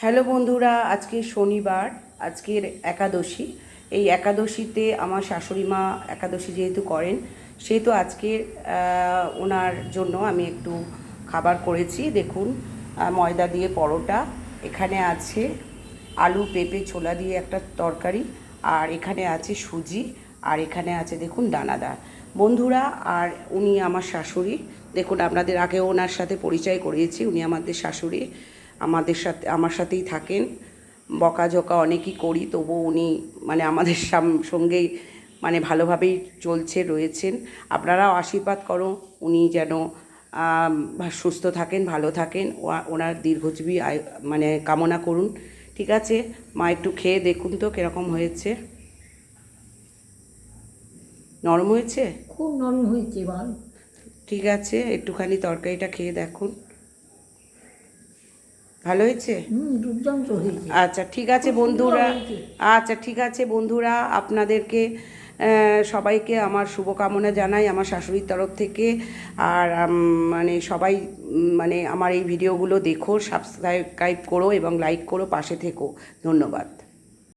Hello বন্ধুরা, আজকে শনিবার, আজকের একাদশী। এই একাদশীতে আমার শাশুড়ি মা একাদশী যেহেতু করেন, সেহেতু আজকের ওনার জন্য আমি একটু খাবার করেছি। দেখুন, ময়দা দিয়ে পরোটা, এখানে আছে আলু পেঁপে ছোলা দিয়ে একটা তরকারি, আর এখানে আছে সুজি, আর এখানে আছে দেখুন দানাদার। বন্ধুরা, আর উনি আমার শাশুড়ি। দেখুন, আপনাদের আগেও ওনার সাথে পরিচয় করিয়েছি। উনি আমাদের শাশুড়ি, আমার সাথেই থাকেন। বকাঝকা অনেকই করি, তবুও উনি মানে আমাদের সঙ্গেই মানে ভালোভাবেই রয়েছেন। আপনারাও আশীর্বাদ করো উনি যেন সুস্থ থাকেন, ভালো থাকেন, ওনার দীর্ঘজীবী মানে কামনা করুন। ঠিক আছে মা, একটু খেয়ে দেখুন তো কীরকম হয়েছে। নরম হয়েছে? খুব নরম হয়েছে বল। ঠিক আছে, একটুখানি তরকারিটা খেয়ে দেখুন। ভালো হয়েছে? দুর্দান্ত হয়েছে। আচ্ছা ঠিক আছে বন্ধুরা, আপনাদেরকে সবাইকে আমার শুভকামনা জানাই আমার শাশুড়ির তরফ থেকে। আর মানে সবাই মানে আমার এই ভিডিওগুলো দেখো, সাবস্ক্রাইব করো এবং লাইক করো, পাশে থেকো। ধন্যবাদ।